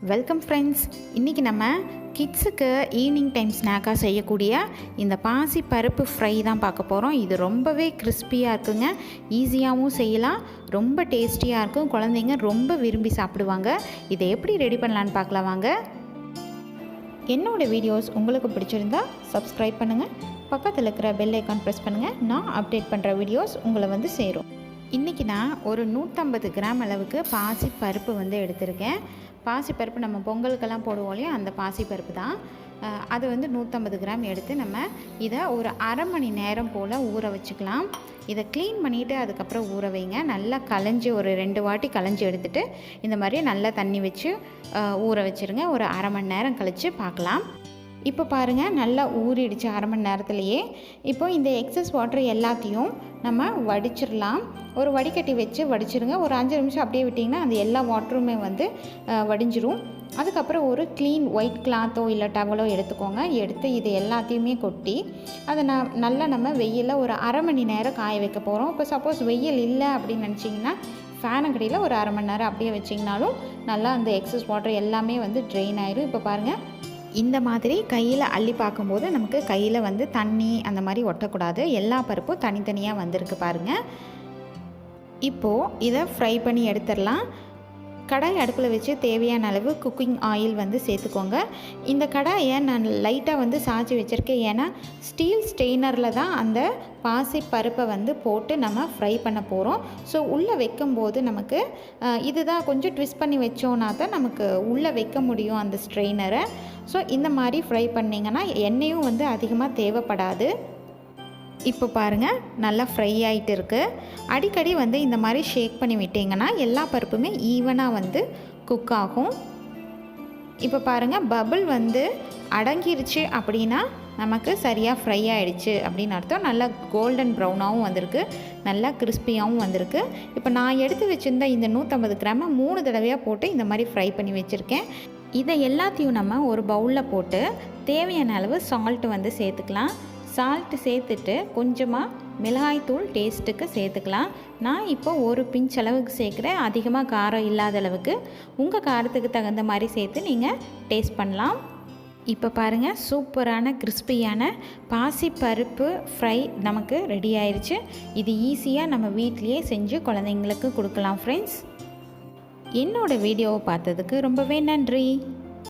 Welcome friends. இன்றைக்கி நம்ம கிட்ஸுக்கு ஈவினிங் டைம் ஸ்நாக்காக செய்யக்கூடிய இந்த பாசி பருப்பு ஃப்ரை தான் பார்க்க போகிறோம். இது ரொம்பவே கிறிஸ்பியாக இருக்குங்க, ஈஸியாகவும் செய்யலாம், ரொம்ப டேஸ்டியாக இருக்கும், குழந்தைங்க ரொம்ப விரும்பி சாப்பிடுவாங்க. இதை எப்படி ரெடி பண்ணலான்னு பார்க்கலாம் வாங்க. என்னோடய வீடியோஸ் உங்களுக்கு பிடிச்சிருந்தா சப்ஸ்கிரைப் பண்ணுங்கள், பக்கத்தில் இருக்கிற பெல் ஐக்கான் ப்ரெஸ் பண்ணுங்கள். நான் அப்டேட் பண்ணுற வீடியோஸ் உங்களை வந்து சேரும். இன்றைக்கி நான் ஒரு 150 கிராம் அளவுக்கு பாசி பருப்பு வந்து எடுத்திருக்கேன். பாசிப்பருப்பு நம்ம பொங்கலுக்கெல்லாம் போடுவோம் இல்லையா, அந்த பாசிப்பருப்பு தான். அது வந்து 150 கிராம் எடுத்து நம்ம இதை ஒரு அரை மணி நேரம் போல் ஊற வச்சுக்கலாம். இதை க்ளீன் பண்ணிவிட்டு அதுக்கப்புறம் ஊற வைங்க. நல்லா களைஞ்சி ஒரு 2 வாட்டி களைஞ்சி எடுத்துகிட்டு இந்த மாதிரி நல்லா தண்ணி வச்சு ஊற வச்சுருங்க. ஒரு அரை மணி நேரம் கழித்து பார்க்கலாம். இப்போ பாருங்கள், நல்லா ஊறிடுச்சு அரை மணி நேரத்துலையே. இப்போ இந்த எக்ஸஸ் வாட்டர் எல்லாத்தையும் நம்ம வடிச்சிடலாம். ஒரு வடிகட்டி வச்சு வடிச்சிருங்க. ஒரு 5 நிமிஷம் அப்படியே விட்டிங்கன்னா அந்த எல்லா வாட்டருமே வந்து வடிஞ்சிரும். அதுக்கப்புறம் ஒரு க்ளீன் ஒயிட் கிளாத்தோ இல்லை டவலோ எடுத்துக்கோங்க. எடுத்து இது எல்லாத்தையுமே கொட்டி அதை நல்லா நம்ம வெயிலில் ஒரு அரை மணி நேரம் காய வைக்க போகிறோம். இப்போ சப்போஸ் வெயில் இல்லை அப்படின்னு நினச்சிங்கன்னா ஃபேனு கடியில் ஒரு அரை மணி நேரம் அப்படியே வச்சிங்கனாலும் நல்லா அந்த எக்ஸஸ் வாட்டர் எல்லாமே வந்து ட்ரெயின் ஆயிடும். இப்போ பாருங்கள், இந்த மாதிரி கையில் அள்ளி பார்க்கும்போது நமக்கு கையில் வந்து தண்ணி அந்த மாதிரி ஒட்டக்கூடாது. எல்லா பருப்பும் தனித்தனியாக வந்திருக்கு பாருங்கள். இப்போது இதை ஃப்ரை பண்ணி எடுத்துடலாம். கடாய் அடுப்பில் வச்சு தேவையான அளவு குக்கிங் ஆயில் வந்து சேர்த்துக்கோங்க. இந்த கடாயை நான் லைட்டாக வந்து சாய்ச்சி வச்சுருக்கேன். ஏன்னா ஸ்டீல் ஸ்டெய்னரில் தான் அந்த பாசி பருப்பை வந்து போட்டு நம்ம ஃப்ரை பண்ண போகிறோம். ஸோ உள்ளே வைக்கும்போது நமக்கு இதுதான் கொஞ்சம் ட்விஸ்ட் பண்ணி வச்சோன்னா தான் நமக்கு உள்ளே வைக்க முடியும் அந்த ஸ்ட்ரெயினரை. ஸோ இந்த மாதிரி ஃப்ரை பண்ணிங்கன்னா எண்ணெயும் வந்து அதிகமாக தேவைப்படாது. இப்போ பாருங்கள், நல்லா ஃப்ரை ஆகிட்டு இருக்குது. அடிக்கடி வந்து இந்த மாதிரி ஷேக் பண்ணி விட்டிங்கன்னா எல்லா பருப்புமே ஈவனாக வந்து குக் ஆகும். இப்போ பாருங்கள், பபிள் வந்து அடங்கிருச்சு அப்படின்னா நமக்கு சரியாக ஃப்ரை ஆகிடுச்சு அப்படின்னு அர்த்தம். நல்லா கோல்டன் ப்ரௌனாகவும் வந்திருக்கு, நல்லா கிறிஸ்பியாகவும் வந்திருக்கு. இப்போ நான் எடுத்து வச்சுருந்த இந்த 150 கிராமை 3 தடவையாக போட்டு இந்த மாதிரி ஃப்ரை பண்ணி வச்சுருக்கேன். இதை எல்லாத்தையும் நம்ம ஒரு பவுலில் போட்டு தேவையான அளவு சால்ட்டு வந்து சேர்த்துக்கலாம். சால்ட்டு சேர்த்துட்டு கொஞ்சமாக மிளகாய்த்தூள் டேஸ்ட்டுக்கு சேர்த்துக்கலாம். நான் இப்போ ஒரு பிஞ்ச் அளவுக்கு சேர்க்குறேன். அதிகமாக காரம் இல்லாத அளவுக்கு உங்கள் காரத்துக்கு தகுந்த மாதிரி சேர்த்து நீங்கள் டேஸ்ட் பண்ணலாம். இப்போ பாருங்கள், சூப்பரான கிறிஸ்பியான பாசி பருப்பு ஃப்ரை நமக்கு ரெடி ஆயிடுச்சு. இது ஈஸியாக நம்ம வீட்லேயே செஞ்சு குழந்தைங்களுக்கு கொடுக்கலாம். ஃப்ரெண்ட்ஸ், என்னோடய வீடியோவை பார்த்ததுக்கு ரொம்பவே நன்றி.